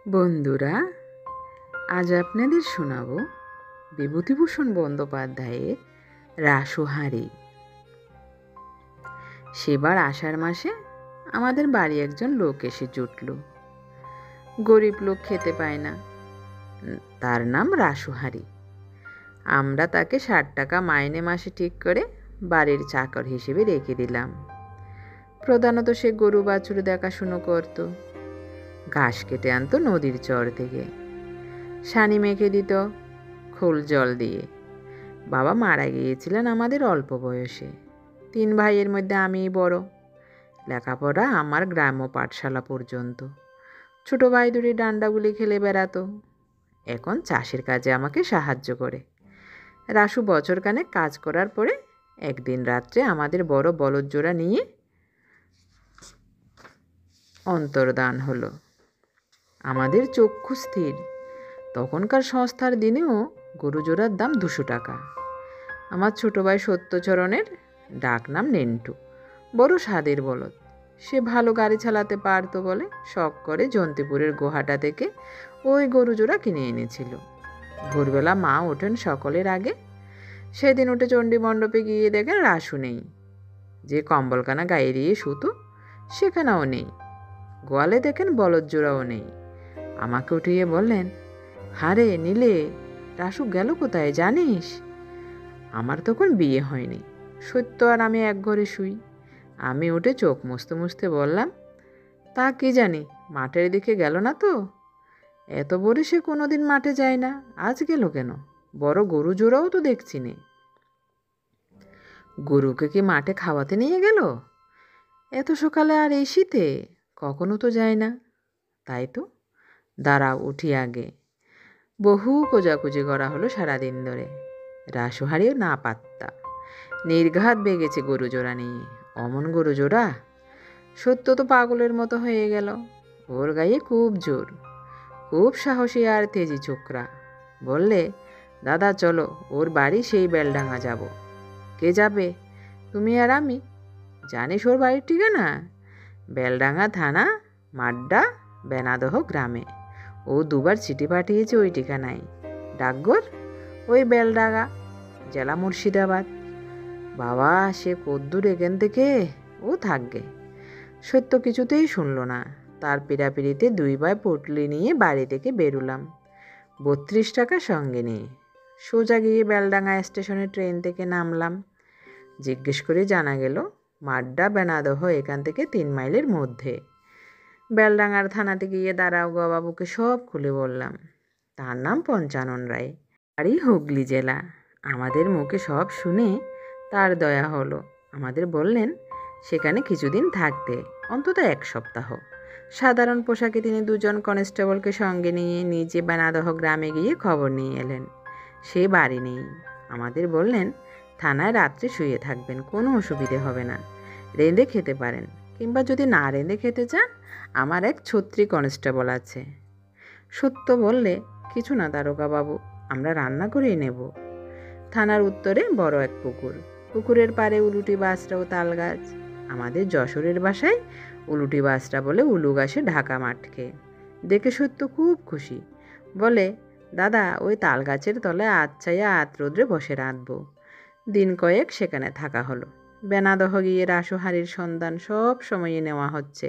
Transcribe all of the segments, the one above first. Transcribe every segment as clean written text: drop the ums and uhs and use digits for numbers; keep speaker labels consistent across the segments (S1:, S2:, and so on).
S1: বন্ধুরা, আজ আপনাদের শোনাবো বিভূতিভূষণ বন্দ্যোপাধ্যায়ের রাসোহারি। সেবার আষাঢ় মাসে আমাদের বাড়ি একজন লোক এসে জুটল। গরিব লোক, খেতে পায় না, তার নাম রাসোহারি। আমরা তাকে 60 টাকা মাইনে মাসে ঠিক করে বাড়ির চাকর হিসেবে রেখে দিলাম। প্রধানত সে গরু বাছুর দেখাশুনো করত, ঘাস কেটে আনতো নদীর চর থেকে, সানি মেখে দিত খোল জল দিয়ে। বাবা মারা গিয়েছিলেন আমাদের অল্প বয়সে। 3 ভাইয়ের মধ্যে আমিই বড়। লেখাপড়া আমার গ্রাম্য পাঠশালা পর্যন্ত। ছোট ভাই দুটি ডান্ডাগুলি খেলে বেড়াতো, এখন চাষের কাজে আমাকে সাহায্য করে। রাসু বছরখানেক কাজ করার পরে একদিন রাত্রে আমাদের বড় বলদ জোড়া নিয়ে অন্তর্ধান হলো। আমাদের চক্ষু স্থির। তখনকার সস্তার দিনেও গরু জোড়ার দাম 200 টাকা। আমার ছোট ভাই সত্যচরণের ডাক নাম নেন্টু, বড় স্বাদের বলদ। সে ভালো গাড়ি চালাতে পারতো বলে শখ করে জন্তিপুরের গোহাটা থেকে ওই গরু জোড়া কিনে এনেছিল। ভোরবেলা মা ওঠেন সকলের আগে। সেদিন উঠে চণ্ডী মণ্ডপে গিয়ে দেখেন রাসু নেই। যে কম্বলখানা গায়ে দিয়ে শুতো সেখানেও নেই। গোয়ালে দেখেন বলদ জোড়াও নেই। আমাকে উঠিয়ে বললেন, হারে নীলে, রাসু গেল কোথায় জানিস? আমার তখন বিয়ে হয়নি। সত্য আর আমি এক ঘরে শুই। আমি উঠে চোখ মুছতে মুছতে বললাম, তা কি জানি, মাঠের দিকে গেল না তো। এত বড় সে কোনোদিন মাঠে যায় না, আজ গেল কেন? বড় গরু জোড়াও তো দেখছি নে। গরুকে কি মাঠে খাওয়াতে নিয়ে গেল? এত সকালে আর এই শীতে? কখনো তো যায় না। তাই তো, দাঁড়াও উঠি আগে। বহু খোঁজাখুঁজি করা হলো সারাদিন ধরে। রাসোহারিও না পাত্তা। নির্ঘাত বেগেছে গরু জোড়া নিয়ে। অমন গরু জোড়া! সত্য তো পাগলের মতো হয়ে গেল। ওর গায়ে খুব জোর, খুব সাহসী আর তেজি ছোকরা। বললে, দাদা চলো, ওর বাড়ি সেই বেলডাঙা যাব। কে যাবে? তুমি আর আমি। জানিস ওর বাড়ির ঠিকানা? বেলডাঙা থানা, মাড্ডা, বেনাদহ গ্রামে। ও 2বার চিঠি পাঠিয়েছে ওই ঠিকানায়। ডাকঘর ওই বেলডাঙা, জেলা মুর্শিদাবাদ। বাবা, সে কদ্দূর এখান থেকে? ও থাকবে। সত্য কিছুতেই শুনল না। তার পিড়াপিড়িতে 2 ভাই পটলি নিয়ে বাড়ি থেকে বেরুলাম, 32 টাকা সঙ্গে নিয়ে। সোজা গিয়ে বেলডাঙা স্টেশনে ট্রেন থেকে নামলাম। জিজ্ঞেস করে জানা গেল মাড্ডা বেনাদহ এখান থেকে 3 মাইলের মধ্যে। বেলডাঙার থানাতে গিয়ে দারোগা বাবুকে সব খুলে বললাম। তার নাম পঞ্চানন রায়, বাড়ি হুগলি জেলা। আমাদের মুখে সব শুনে তার দয়া হলো। আমাদের বললেন সেখানে কিছুদিন থাকতে, অন্তত 1 সপ্তাহ। সাধারণ পোশাকে তিনি 2 জন কনস্টেবলকে সঙ্গে নিয়ে নিজে বেনাদহ গ্রামে গিয়ে খবর নিয়ে এলেন। সে বাড়ি নেই। আমাদের বললেন থানায় রাত্রে শুয়ে থাকবেন, কোনো অসুবিধে হবে না। রেঁধে খেতে পারেন, কিংবা যদি না রেঁধে খেতে চান, আমার এক ছত্রী কনস্টেবল আছে। সত্য বললে, কিছু না দারোগা বাবু, আমরা রান্না করেই নেব। থানার উত্তরে বড় এক পুকুর। পুকুরের পাড়ে উলুটি বাসরা ও তাল গাছ। আমাদের যশোরের ভাষায় উলুটি বাসরা বলে উলু গাছে ঢাকা মাঠকে। দেখে সত্য খুব খুশি। বলে, দাদা, ওই তাল গাছের তলায় আচ্ছাইয়া রোদ্রে বসে রাঁধবো। দিন কয়েক সেখানে থাকা হলো। বেনাদহ গিয়ে রাসোহারির সন্ধান সব সময়ে নেওয়া হচ্ছে।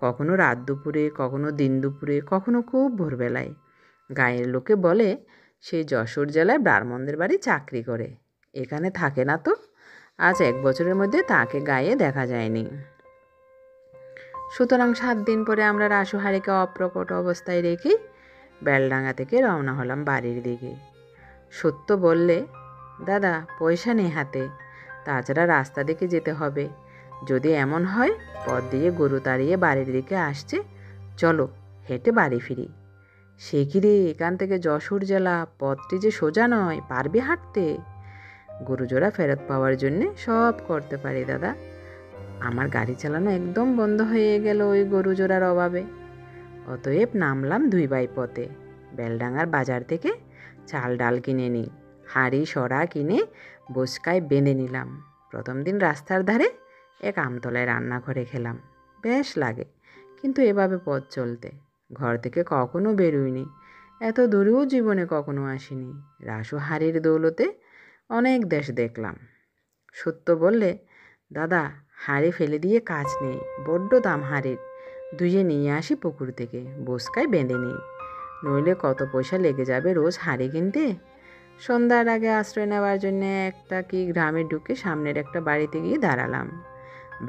S1: কখনো রাত দুপুরে, কখনো দিন দুপুরে, কখনো খুব ভোরবেলায়। গায়ের লোকে বলে সে যশোর জেলায় ব্রাহ্মণদের বাড়ি চাকরি করে, এখানে থাকে না তো। আজ 1 বছরের মধ্যে তাকে গায়ে দেখা যায়নি। সুতরাং 7 দিন পরে আমরা রাসোহারিকে অপ্রকট অবস্থায় রেখে বেলডাঙা থেকে রওনা হলাম বাড়ির দিকে। সত্য বললে, দাদা, পয়সা নেই হাতে, তাছাড়া রাস্তা দেখে যেতে হবে। যদি এমন হয় পথ দিয়ে গরু তাড়িয়ে বাড়ির দিকে আসছে, চলো হেঁটে বাড়ি ফিরি। সে কি রে, এখান থেকে যশোর জেলা, পথটি যে সোজা নয়, পারবি হাঁটতে? গরু জোড়া ফেরত পাওয়ার জন্যে সব করতে পারি দাদা। আমার গাড়ি চালানো একদম বন্ধ হয়ে গেল ওই গরু জোড়ার অভাবে। অতএব নামলাম 2 ভাই পথে। বেলডাঙার বাজার থেকে চাল ডাল কিনে নিই, হাঁড়ি সরা কিনে বসকায় বেঁধে নিলাম। প্রথম দিন রাস্তার ধারে এক আমতলায় রান্না করে খেলাম। বেশ লাগে কিন্তু এভাবে পথ চলতে। ঘর থেকে কখনো বেরোইনি, এত দূরেও জীবনে কখনো আসিনি। রাসু হাড়ির দৌলতে অনেক দেশ দেখলাম। সত্য বললে, দাদা হাঁড়ি ফেলে দিয়ে কাজ নেই, বড্ড দাম হাঁড়ির, ধুয়ে নিয়ে আসি পুকুর থেকে, বসকায় বেঁধে নিই, নইলে কত পয়সা লেগে যাবে রোজ হাঁড়ি কিনতে। সন্ধ্যার আগে আশ্রয় নেওয়ার জন্য একটা কি গ্রামে ঢুকে সামনের একটা বাড়িতে গিয়ে দাঁড়ালাম।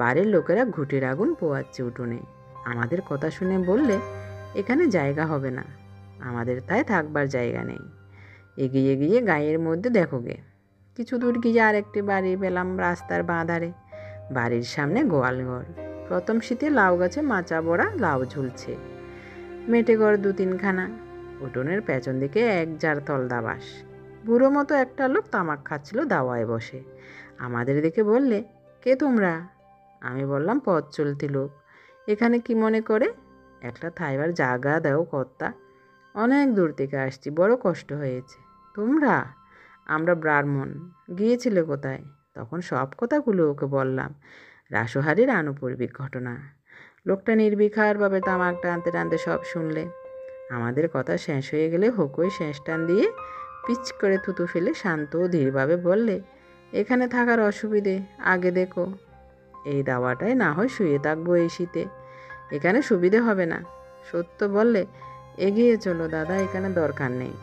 S1: বাড়ির লোকেরা ঘুঁটির আগুন পোয়াচ্ছে উঠোনে। আমাদের কথা শুনে বললে, এখানে জায়গা হবে না, আমাদের তাই থাকবার জায়গা নেই। এগিয়ে গিয়ে গায়ের মধ্যে দেখো গে। কিছু দূর গিয়ে আরেকটি বাড়ি পেলাম রাস্তার বাঁ ধারে। বাড়ির সামনে গোয়ালঘর। প্রথম শীতে লাউ গাছে মাচা বড়া লাউ ঝুলছে। মেটে ঘর 2-3খানা। উঠোনের পেছন দিকে এক জার তলদা বাস। বুড়ো মতো একটা লোক তামাক খাচ্ছিল দাওয়ায় বসে। আমাদের দিকে বললে, কে তোমরা? আমি বললাম, পথ চলতি লোক। এখানে কি মনে করে? একটা থাইবার জায়গা দাও কর্তা, অনেক দূর থেকে আসছি, বড় কষ্ট হয়েছে। তোমরা? আমরা ব্রাহ্মণ। গিয়েছিলে কোথায়? তখন সব কথাগুলো ওকে বললাম, রাসুহারির আনুপূর্বিক ঘটনা। লোকটা নির্বিকারভাবে তামাক টানতে টানতে সব শুনলে। আমাদের কথা শেষ হয়ে গেলে হকই শেষ টান দিয়ে পিচ করে থুতু ফেলে শান্ত ও ধীরভাবে বললে, এখানে থাকার অসুবিধে আগে দেখো। এই দাওয়াটায় না হয় শুয়ে থাকবো এই শীতে, এখানে সুবিধে হবে না। সত্য বললে, এগিয়ে চলো দাদা, এখানে দরকার নেই।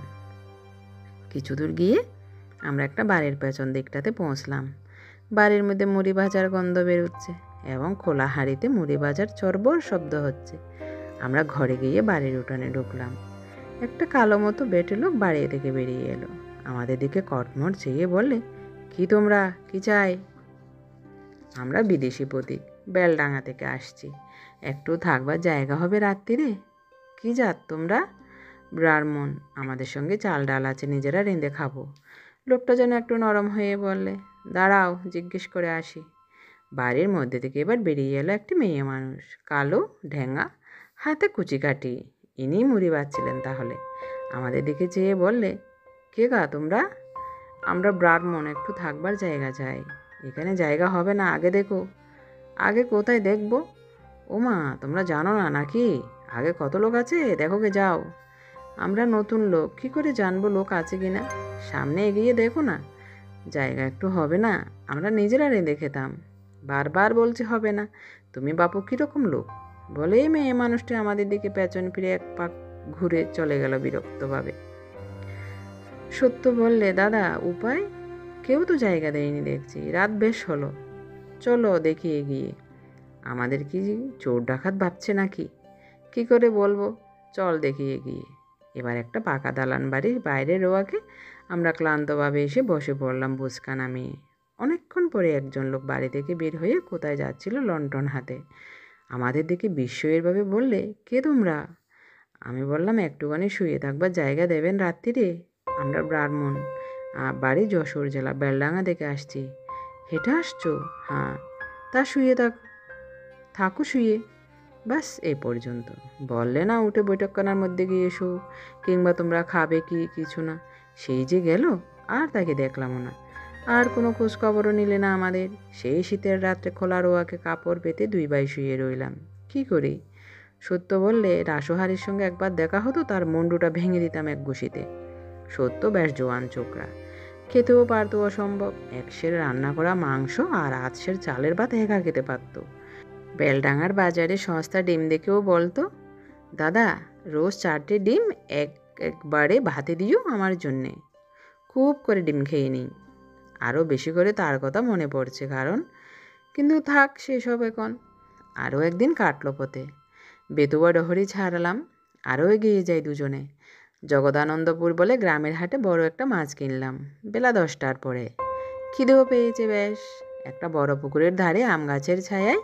S1: কিছু দূর গিয়ে আমরা একটা বাড়ির পেছন দিকটাতে পৌঁছলাম। বাড়ির মধ্যে মুড়ি ভাজার গন্ধ বেরোচ্ছে এবং খোলা হাঁড়িতে মুড়ি ভাজার চরবর শব্দ হচ্ছে। আমরা ঘরে গিয়ে বাড়ির উঠানে ঢুকলাম। একটা কালো মতো বেটে লোক বাড়ি থেকে বেরিয়ে এলো। আমাদের দিকে কটমট চেয়ে বললে, কি তোমরা, কি চাই? আমরা বিদেশি প্রতীক, বেলডাঙা থেকে আসছি, একটু থাকবার জায়গা হবে রাত্রিরে। কি জাত তোমরা? ব্রাহ্মণ। আমাদের সঙ্গে চাল ডাল আছে, নিজেরা রেঁধে খাবো। লোকটা যেন একটু নরম হয়ে বললে, দাঁড়াও জিজ্ঞেস করে আসি। বাড়ির মধ্যে থেকে এবার বেরিয়ে এলো একটি মেয়ে মানুষ, কালো, ঢেঙ্গা, হাতে কুচিকাঠি। ইনি মুড়ি বাজছিলেন তাহলে। আমাদের দিকে চেয়ে বললে, কে গা তোমরা? আমরা ব্রাহ্মণ, একটু থাকবার জায়গা চাই। এখানে জায়গা হবে না, আগে দেখো। আগে কোথায় দেখব? ও মা, তোমরা জানো না নাকি আগে কত লোক আছে? দেখো গে যাও। আমরা নতুন লোক, কি করে জানবো লোক আছে কিনা? সামনে এগিয়ে দেখো না, জায়গা একটু হবে না? আমরা নিজেরা রেঁধে খেতাম। বারবার বলছে হবে না। তুমি বাপু কীরকম লোক? বলেই মেয়ে মানুষটি আমাদের দিকে পেছন ফিরে এক পাক ঘুরে চলে গেল বিরক্তভাবে। সত্য বললে, দাদা উপায়? কেউ তো জায়গা দেয়নি দেখছি, রাত বেশ হলো, চলো দেখি এগিয়ে। আমাদের কি চোর ডাকাত ভাবছে নাকি? কি করে বলবো, চল দেখি এগিয়ে। এবার একটা পাকা দালান বাড়ির বাইরে রোয়াকে আমরা ক্লান্তভাবে এসে বসে পড়লাম বুসকা নামিয়ে। অনেকক্ষণ পরে একজন লোক বাড়ি থেকে বের হয়ে কোথায় যাচ্ছিল লণ্ঠন হাতে। আমাদের দিকে বিস্ময়েরভাবে বললে, কে তোমরা? আমি বললাম, একটুখানি শুয়ে থাকবার জায়গা দেবেন রাত্রিরে? আমরা ব্রাহ্মণ, বাড়ি যশোর জেলা, বেলডাঙা থেকে আসছি। হেঁটে আসছো? হ্যাঁ। তা শুয়ে থাকো শুয়ে। ব্যাস এই পর্যন্ত। বললে না উঠে বৈঠকখানার মধ্যে গিয়ে এসো, কিংবা তোমরা খাবে কি কিছু না। সেই যে গেল, আর তাকে দেখলামও না। আর কোনো খোঁজখবরও নিলে না আমাদের। সেই শীতের রাত্রে খোলা রোয়াকে কাপড় পেতে 2 ভাই শুয়ে রইলাম। কি করি? সত্য বললে, রাসুহারির সঙ্গে একবার দেখা হতো, তার মুন্ডুটা ভেঙে দিতাম এক ঘুষিতে। সত্য বেশ জোয়ান ছোকরা, খেতেও পারতো অসম্ভব। 1 সের রান্না করা মাংস আর 8 সের চালের ভাত একা খেতে পারত। বেলডাঙার বাজারে সস্তা ডিম দেখেও বলতো, দাদা রোজ 4টে ডিম একবারে ভাতে দিও আমার জন্যে। খুব করে ডিম খেয়ে নিই। আরও বেশি করে তার কথা মনে পড়ছে, কারণ কিন্তু থাক সেসব এখন। আরও একদিন কাটলো পথে। বেতুয়া ডহরি ছাড়লাম, আরও এগিয়ে যাই দুজনে। জগদানন্দপুর বলে গ্রামের হাটে বড় একটা মাছ কিনলাম বেলা 10টার পরে। খিদেও পেয়েছে বেশ। একটা বড় পুকুরের ধারে আম গাছের ছায়ায়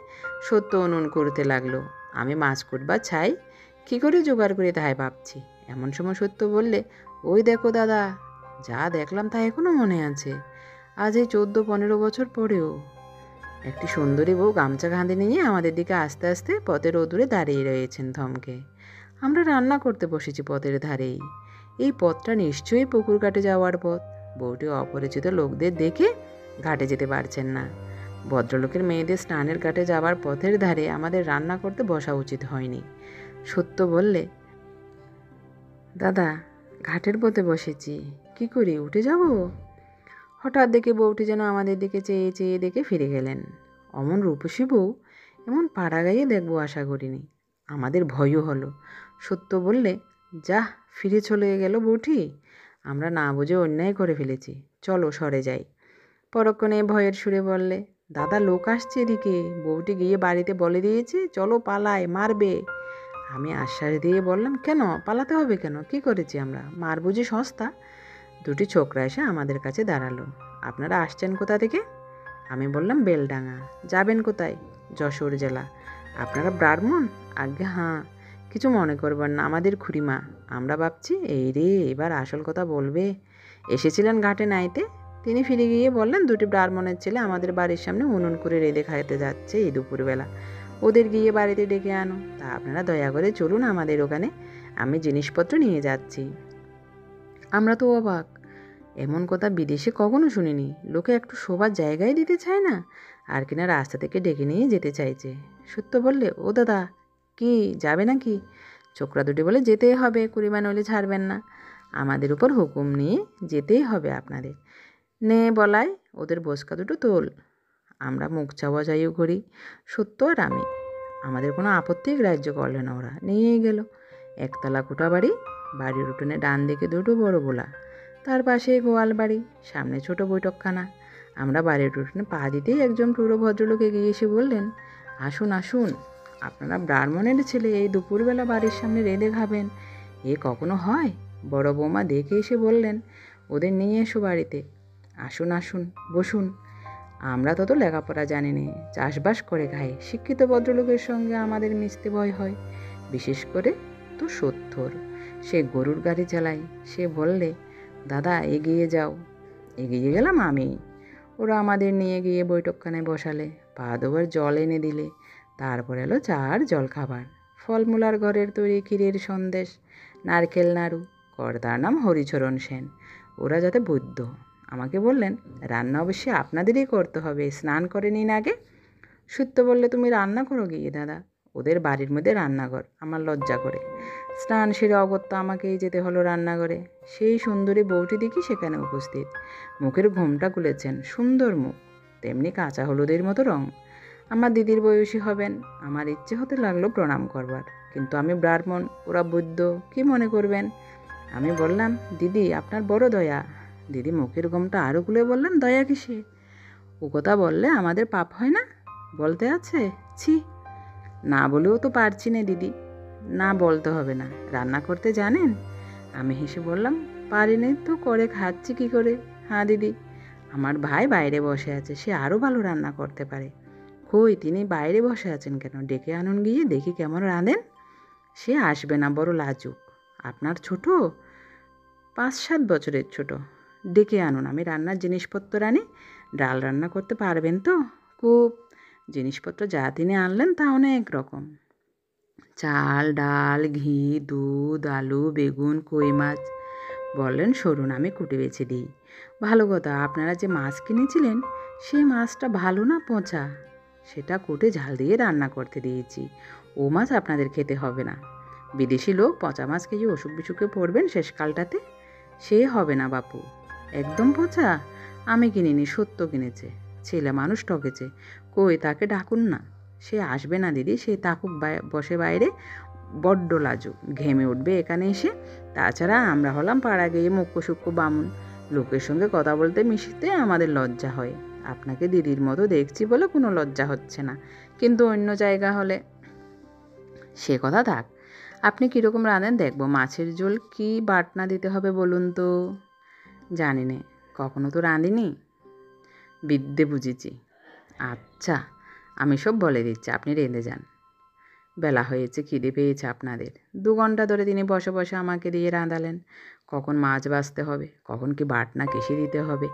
S1: সত্য উনুন করতে লাগলো। আমি মাছ কুটবার ছাই কী করে জোগাড় করে তাই ভাবছি। এমন সময় সত্য বললে, ওই দেখো দাদা। যা দেখলাম তা এখনও মনে আছে, আজ এই 14-15 বছর পরেও। একটি সুন্দরী বউ গামছা কাঁধে নিয়ে আমাদের দিকে আস্তে আস্তে পথের ওদূরে দাঁড়িয়ে রয়েছেন থমকে। আমরা রান্না করতে বসেছি পথের ধারেই। এই পথটা নিশ্চয়ই পুকুর ঘাটে যাওয়ার পথ। বউটি অপরিচিত লোকদের দেখে ঘাটে যেতে পারছেন না। ভদ্রলোকের মেয়েদের স্নানের ঘাটে যাওয়ার পথের ধারে আমাদের রান্না করতে বসা উচিত হয়নি। সত্য বললে, দাদা, ঘাটের পথে বসেছি, কি করি, উঠে যাব? হঠাৎ দেখে বউটি যেন আমাদের দিকে চেয়ে চেয়ে দেখে ফিরে গেলেন। অমন রূপসী বউ এমন পাড়া গাইয়ে দেখবো আশা করিনি। আমাদের ভয়ও হলো। সত্য বললে, যা, ফিরে চলে গেল বউটি। আমরা না বুঝে অন্যায় করে ফেলেছি, চলো সরে যাই। পরক্ষণে ভয়ের সুরে বললে, দাদা, লোক আসছে এদিকে, বউটি গিয়ে বাড়িতে বলে দিয়েছে চলো পালায়, মারবে। আমি আশ্বাস দিয়ে বললাম, কেন পালাতে হবে কেন, কি করেছি আমরা, মার বুঝি সস্তা? দুটি ছোকরা এসে আমাদের কাছে দাঁড়ালো। আপনারা আসছেন কোথা থেকে? আমি বললাম, বেলডাঙা। যাবেন কোথায়? যশোর জেলা। আপনারা ব্রাহ্মণ? আজ্ঞে হ্যাঁ। কিছু মনে করবেন না, আমাদের খুড়িমা। আমরা ভাবছি এই রে, এবার আসল কথা বলবে। এসেছিলেন ঘাটে নাইতে? তিনি ফিরে গিয়ে বললেন, দুটি ব্রাহ্মণের ছেলে আমাদের বাড়ির সামনে উনুন করে রেঁধে খাইতে যাচ্ছে এই দুপুরবেলা, ওদের গিয়ে বাড়িতে ডেকে আনো। তা আপনারা দয়া করে চলুন আমাদের ওখানে, আমি জিনিসপত্র নিয়ে যাচ্ছি। আমরা তো অবাক, এমন কথা বিদেশে কখনো শুনিনি। লোকে একটু শোবার জায়গায় দিতে চায় না, আর কিনা রাস্তা থেকে ডেকে নিয়ে যেতে চাইছে। সত্য বললে, ও দাদা, কি যাবে নাকি? ছোকরা দুটি বলে, যেতেই হবে, কুড়িমা নইলে ছাড়বেন না। আমাদের উপর হুকুম নিয়ে যেতেই হবে আপনাদের। নে বলায় ওদের বসকা দুটো তোল। আমরা মুখ চাওয়া যাইও করি, সত্য আর আমি। আমাদের কোনো আপত্তি গ্রাহ্য করলে না, ওরা নিয়েই গেল। একতলা কোঠা বাড়ি, বাড়ির উঠোনে ডান দিকে দুটো বড় গোলা, তার পাশে গোয়াল বাড়ি, সামনে ছোট বৈঠকখানা। আমরা বাড়ির উঠোনে পা দিতেই একজন পুরো ভদ্রলোক এগিয়ে এসে বললেন, আসুন আসুন, আপনারা ব্রাহ্মণের ছেলে, এই দুপুরবেলা বাড়ির সামনে রেঁধে খাবেন, এ কখনো হয়? বড় বৌমা দেখে এসে বললেন, ওদের নিয়ে এসো বাড়িতে। আসুন আসুন, বসুন। আমরা তত লেখাপড়া জানি নে, চাষবাস করে খাই, শিক্ষিত ভদ্রলোকের সঙ্গে আমাদের মিশতে ভয় হয়, বিশেষ করে তো সত্যর। সে গরুর গাড়ি চালায়। সে বললে, দাদা এগিয়ে যাও। এগিয়ে গেলাম আমি। ওরা আমাদের নিয়ে গিয়ে বৈঠকখানায় বসালে, পা ধোবার জল এনে দিলে। তারপর এলো চা আর জলখাবার, ফলমূলার ঘরের তৈরি ক্ষীরের সন্দেশ, নারকেল নাড়ু। কর্তার নাম হরিচরণ সেন, ওরা যাতে বৈদ্য। আমাকে বললেন, রান্না অবশ্যই আপনাদেরই করতে হবে, স্নান করে নিন আগে। সত্য বললে, তুমি রান্না করো গিয়ে দাদা, ওদের বাড়ির মধ্যে রান্নাঘর, আমার লজ্জা করে। স্নান সেরে অগত্যা আমাকেই যেতে হলো রান্নাঘরে। সেই সুন্দরী বউটি দেখি সেখানে উপস্থিত। মুখের ঘোমটা খুলেছেন, সুন্দর মুখ, তেমনি কাঁচা হলুদের মতো রং। আমার দিদির বয়সী হবেন। আমার ইচ্ছে হতে লাগলো প্রণাম করবার, কিন্তু আমি ব্রাহ্মণ, ওরা বৈদ্য, কি মনে করবেন? আমি বললাম, দিদি আপনার বড় দয়া। দিদি মুখের ঘোমটা আরও খুলে বললেন, দয়া কিসে? ও কথা বললে আমাদের পাপ হয় না? বলতে আছে, ছি। না বলেও তো পারছি না দিদি। না বলতে হবে না, রান্না করতে জানেন? আমি হেসে বললাম, পারিনি তো, করে খাচ্ছি কি করে। হ্যাঁ দিদি, আমার ভাই বাইরে বসে আছে, সে আরও ভালো রান্না করতে পারে। কই, তিনি বাইরে বসে আছেন কেন? ডেকে আনুন গিয়ে, দেখি কেমন রাঁধেন। সে আসবে না, বড় লাজুক। আপনার ছোট, 5-7 বছরের ছোট। ডেকে আনুন, আমি রান্নার জিনিসপত্র আনি। ডাল রান্না করতে পারবেন তো? খুব। জিনিসপত্র যা তিনি আনলেন তা অনেক রকম, চাল, ডাল, ঘি, দুধ, আলু, বেগুন, কই মাছ। বললেন, সরুন, আমি কুটে বেছে দিই। ভালো কথা, আপনারা যে মাছ কিনেছিলেন সেই মাছটা ভালো না পচা? সেটা কুটে ঝাল দিয়ে রান্না করতে দিয়েছি। ও মাছ আপনাদের খেতে হবে না। বিদেশি লোক, পচা মাছ খেয়ে অসুখ বিসুখে পড়বেন শেষকালটাতে। সে হবে না বাপু, একদম পচা। আমি কিনিনি, সত্য কিনেছে। ছেলে মানুষ ঠকেছে। কই, তাকে ডাকুন না। সে আসবে না দিদি, সে তাকুক বসে বাইরে, বড্ড লাজুক, ঘেমে উঠবে এখানে এসে। তাছাড়া আমরা হলাম পাড়া গিয়ে মুখ্য সূক্ষ্ম বামুন, লোকের সঙ্গে কথা বলতে মিশতে আমাদের লজ্জা হয়। আপনাকে দিদির মতো দেখছি বলে কোনো লজ্জা হচ্ছে না, কিন্তু অন্য জায়গা হলে। সে কথা থাক, আপনি কীরকম রাঁধেন দেখব। মাছের ঝোল কি বাটনা দিতে হবে বলুন তো? জানি নে, কখনো তো রাঁধিনি। বিদ্যে বুঝেছি। আচ্ছা, আমি সব বলে দিচ্ছি, আপনি রেঁধে যান। বেলা হয়েছে, খিদে পেয়েছে আপনাদের। 2 ঘন্টা ধরে তিনি বসে বসে আমাকে দিয়ে রাঁধালেন। কখন মাছ ভাজতে হবে, কখন কি বাটনা কেশে দিতে হবে,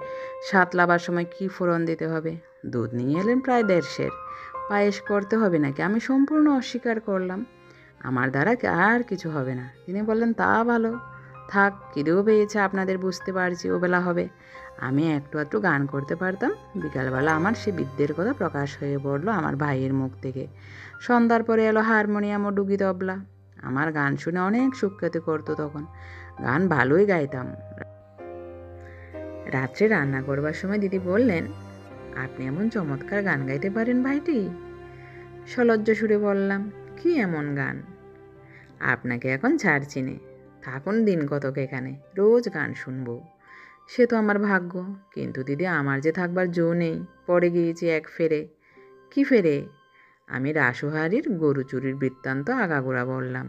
S1: সাতলাবার সময় কি ফোড়ন দিতে হবে। দুধ নিয়ে এলেন প্রায় 1.5 সের। পায়েস করতে হবে নাকি? আমি সম্পূর্ণ অস্বীকার করলাম, আমার দ্বারা আর কিছু হবে না। তিনি বললেন, তা ভালো, থাক, খিদেও পেয়েছে আপনাদের, বুঝতে পারছি ও বেলা হবে। আমি একটু আধটু গান করতে পারতাম। বিকালবেলা আমার সে বিদ্যের কথা প্রকাশ হয়ে পড়লো আমার ভাইয়ের মুখ থেকে। সন্ধ্যার পরে এলো হারমোনিয়াম ও ডুগি তবলা। আমার গান শুনে অনেক সুখ্যাতি করতো তখন। গান ভালোই গাইতাম। রাত্রে রান্না করবার সময় দিদি বললেন, আপনি এমন চমৎকার গান গাইতে পারেন ভাইটি। সলজ্জ সুরে বললাম, কি এমন গান? আপনাকে এখন ছাড়ছি নে, থাকুন দিন কতক এখানে, রোজ গান শুনবো। সে তো আমার ভাগ্য। কিন্তু দিদি, আমার যে থাকবার জো নেই, পড়ে গিয়েছি এক ফেরে। কি ফেরে? আমি রাসুহারির গরু চুরির বৃত্তান্ত আগাগোড়া বললাম।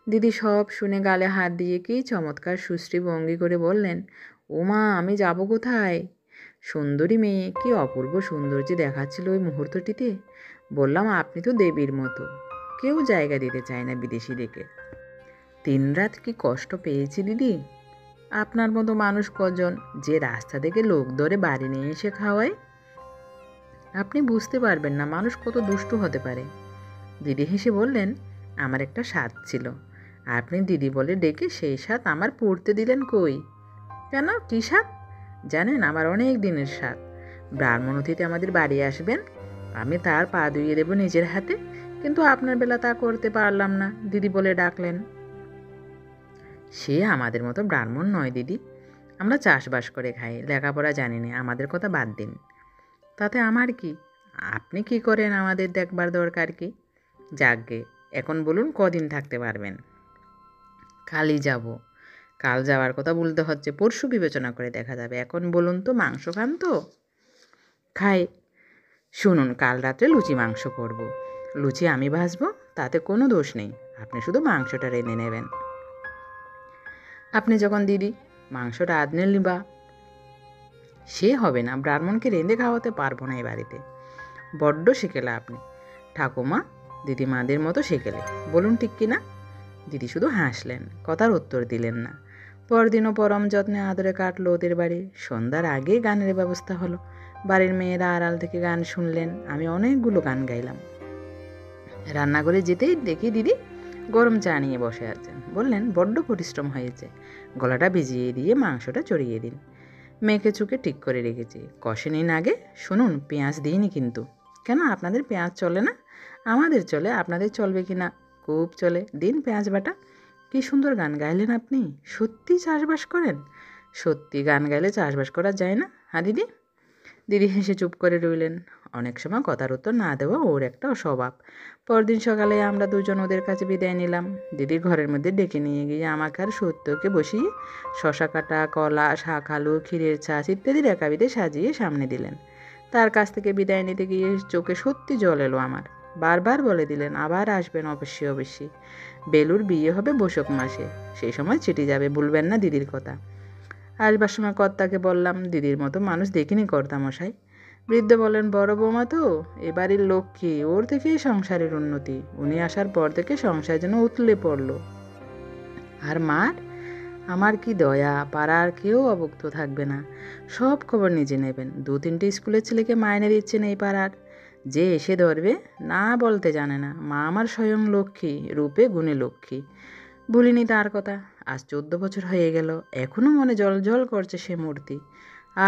S1: দিদি সব শুনে গালে হাত দিয়ে কি চমৎকার সুশ্রী ভঙ্গি করে বললেন, ও মা, আমি যাব কোথায়? সুন্দরী মেয়ে, কি অপূর্ব সৌন্দর্য দেখাচ্ছিল ওই মুহূর্তটিতে। বললাম, আপনি তো দেবীর মতো, কেউ জায়গা দিতে চায় না বিদেশিদেরকে। 3 রাত কি কষ্ট পেয়েছি দিদি। আপনার মতো মানুষ কজন যে রাস্তা থেকে লোক ধরে বাড়ি নিয়ে এসে খাওয়ায়? আপনি বুঝতে পারবেন না মানুষ কত দুষ্টু হতে পারে। দিদি হেসে বললেন, আমার একটা স্বাদ ছিল, আপনি দিদি বলে ডেকে সেই স্বাদ আমার পড়তে দিলেন কই? কেন, কী স্বাদ? জানেন, আমার অনেক দিনের স্বাদ। ব্রাহ্মণ অতিথি আমাদের বাড়ি আসবেন, আমি তার পা ধুইয়ে দেব নিজের হাতে। কিন্তু আপনার বেলা তা করতে পারলাম না, দিদি বলে ডাকলেন। সে আমাদের মতো ব্রাহ্মণ নয় দিদি, আমরা চাষবাস করে খাই, লেখাপড়া জানি না, আমাদের কথা বাদ দিন। তাতে আমার কি? আপনি কি করেন আমাদের দেখবার দরকার কি? যাকগে, এখন বলুন কদিন থাকতে পারবেন? কালই যাব। কাল যাওয়ার কথা বলতে হচ্ছে, পরশু বিবেচনা করে দেখা যাবে। এখন বলুন তো, মাংস খান তো? খাই। শুনুন, কাল রাত্রে লুচি মাংস করব। লুচি আমি ভাজবো, তাতে কোনো দোষ নেই, আপনি শুধু মাংসটা রেঁধে নেবেন। আপনি যখন দিদি, মাংসটা আদনে নিবা। সে হবে না, ব্রাহ্মণকে রেঁধে খাওয়াতে পারবো না এ বাড়িতে। বড্ড শিখেলা আপনি ঠাকুমা, দিদিমাদের মতো শিখেলে। বলুন ঠিক কিনা? দিদি শুধু হাসলেন, কথার উত্তর দিলেন না। পরদিনও পরম যত্নে আদরে কাটলো ওদের বাড়ি। সন্ধ্যার আগেই গানের ব্যবস্থা হলো। বাড়ির মেয়েরা আড়াল থেকে গান শুনলেন, আমি অনেকগুলো গান গাইলাম। রান্নাঘরে যেতেই দেখি দিদি গরম চা নিয়ে বসে আছেন। বললেন, বড্ড পরিশ্রম হয়েছে, গলাটা ভিজিয়ে দিয়ে মাংসটা চড়িয়ে দিন। মেখে চুকে ঠিক করে রেখেছি, কষে নিন আগে। শুনুন, পেঁয়াজ দিইনি কিন্তু। কেন, আপনাদের পেঁয়াজ চলে না? আমাদের চলে, আপনাদের চলবে কি না? খুব চলে, দিন পেঁয়াজ বাটা। কী সুন্দর গান গাইলেন আপনি। সত্যি চাষবাস করেন? সত্যি গান গাইলে চাষবাস করা যায় না? হ্যাঁ দিদি? দিদি হেসে চুপ করে রইলেন। অনেক সময় কথার উত্তর না দেওয়া ওর একটা স্বভাব। পরদিন সকালে আমরা দুজন ওদের কাছে বিদায় নিলাম। দিদির ঘরের মধ্যে ডেকে নিয়ে গিয়ে আমাকে আর সত্যকে বসিয়ে শশা কাটা, কলা, শাক, আলু, ক্ষীরের ছাঁচ ইত্যাদি রেকাবিতে সাজিয়ে সামনে দিলেন। তার কাছ থেকে বিদায় নিতে গিয়ে চোখে সত্যি জল এলো আমার। বারবার বলে দিলেন, আবার আসবেন অবশ্যই অবশ্যই। বেলুর বিয়ে হবে বৈশাখ মাসে, সেই সময় চিঠি যাবে, ভুলবেন না দিদির কথা। আসবার সময় কর্তাকে বললাম, দিদির মতো মানুষ দেখিনি কর্তামশাই। বৃদ্ধ বলেন, বড় বৌমা তো এ বাড়ির লক্ষ্মী, ওর থেকেই সংসারের উন্নতি। উনি আসার পর থেকে সংসার যেন উতলে পড়ল। আর মার, আমার কি দয়া, পাড়ার কেউ অভুক্ত থাকবে না, সব খবর নিজে নেবেন। 2-3টে স্কুলের ছেলেকে মাইনে দিচ্ছেন এই পাড়ার, যে এসে ধরবে না বলতে জানে না। মা আমার স্বয়ং লক্ষ্মী, রূপে গুণে লক্ষ্মী। ভুলিনি তার কথা। আজ 14 বছর হয়ে গেল, এখনও মনে জল করছে সে মূর্তি।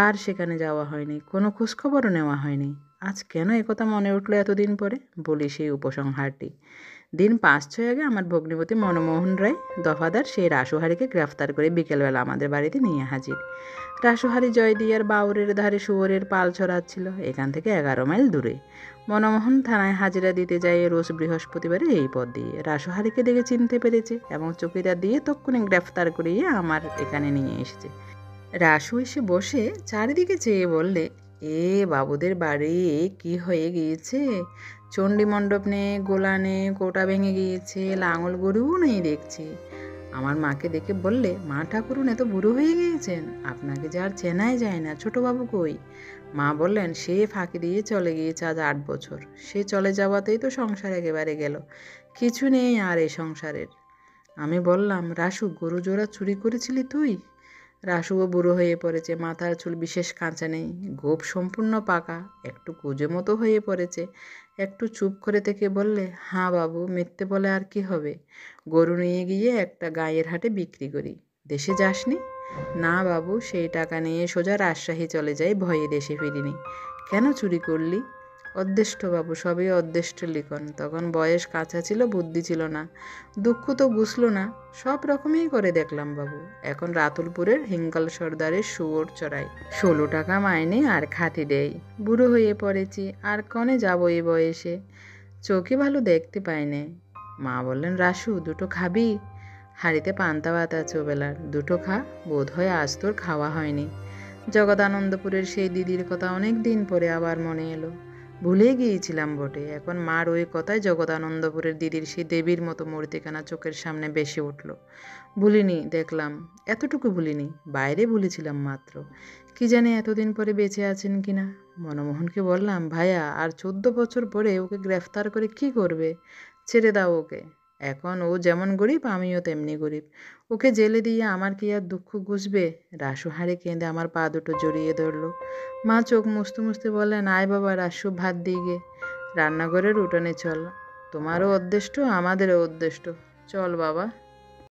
S1: আর সেখানে যাওয়া হয়নি, কোনো খোঁজখবরও নেওয়া হয়নি। আজ কেন একথা মনে উঠলো এতদিন পরে? বলি সেই উপসংহারটি। দিন 5-6 আগে আমার ভগ্নিপতি মনমোহন রায় দফাদার সেই রাসুহারিকে গ্রেফতার করে বিকেলবেলা আমাদের বাড়িতে নিয়ে হাজির। রাসুহারি জয়দিয়ার বাউরের ধারে শুয়োরের পাল ছড়াচ্ছিল, এখান থেকে 11 মাইল দূরে। মনমোহন থানায় হাজিরা দিতে যায় রোজ বৃহস্পতিবারে এই পথ দিয়ে। রাসুহারিকে দেখে চিনতে পেরেছে এবং চৌকিদার দিয়ে তক্ষুনি গ্রেফতার করিয়ে আমার এখানে নিয়ে এসেছে। রাসু এসে বসে চারিদিকে চেয়ে বললে, এ বাবুদের বাড়ি কি হয়ে গিয়েছে? চণ্ডী মণ্ডপ নেই, গোলা নেই, কোটা ভেঙে গিয়েছে, লাঙল গরুও নেই দেখছি। আমার মাকে দেখে বললে, মা ঠাকুরুন এত বুড়ো হয়ে গিয়েছেন, আপনাকে যে আর চেনাই যায় না। ছোটবাবু কই? মা বললেন, সে ফাঁকি দিয়ে চলে গিয়েছে আজ 8 বছর। সে চলে যাওয়াতেই তো সংসার একেবারে গেল, কিছু নেই আর এই সংসারের। আমি বললাম, রাসু, গরু জোড়া চুরি করেছিলি তুই? রাসুও বুড়ো হয়ে পড়েছে, মাথার চুল বিশেষ কাঁচা নেই, গোঁফ সম্পূর্ণ পাকা, একটু কুঁজো মতো হয়ে পড়েছে। একটু চুপ করে থেকে বললে, হ্যাঁ বাবু, মিথ্যে বলে আর কি হবে? গরু নিয়ে গিয়ে একটা গাঁয়ের হাটে বিক্রি করি। দেশে যাসনি? না বাবু, সেই টাকা নিয়ে সোজা রাজশাহী চলে যাই, ভয়ে দেশে ফিরিনি। কেন চুরি করলি? অদৃষ্ট বাবু, সবই অদৃষ্ট লিখন। তখন বয়স কাঁচা ছিল, বুদ্ধি ছিল না, দুঃখ তো বুঝলো না। সব রকমই করে দেখলাম বাবু। এখন রাতুলপুরের হিঙ্গল সর্দারের শুয়োর চড়াই, 16 টাকা মাইনে আর খাতি দেই। বুড়ো হয়ে পড়েছি, আর কনে যাবো এই বয়সে? চোখে ভালো দেখতে পাই নে। মা বললেন, রাসু দুটো খাবি? হাঁড়িতে পান্তা ভাত আছে ওবেলার, দুটো খা, বোধ হয় আজ তোর খাওয়া হয়নি। জগদানন্দপুরের সেই দিদির কথা অনেক দিন পরে আবার মনে এলো। ভুলে গিয়েছিলাম বটে। এখন মার ওই কথায় জগদানন্দপুরের দিদির সেই দেবীর মতো মূর্তিখানা চোখের সামনে বেশি উঠল। ভুলিনি, দেখলাম, এতটুকু ভুলিনি, বাইরে ভুলেছিলাম মাত্র। কি জানি এতদিন পরে বেঁচে আছেন কিনা। মনমোহনকে বললাম, ভাইয়া আর 14 বছর পরে ওকে গ্রেফতার করে কি করবে? ছেড়ে দাও ওকে। এখন ও যেমন গরিব, আমিও তেমনি গরিব। ওকে জেলে দিয়ে আমার কি আর দুঃখ ঘুচবে? রাসু হাড়ে কেঁদে আমার পা দুটো জড়িয়ে ধরলো। মা চোখ মুছতে মুছতে বললেন, আয় বাবা রাসু, ভাত দিয়ে গে। রান্নাঘরের উঠোনে চল। তোমারও অদৃষ্ট, আমাদেরও অদৃষ্ট। চল বাবা।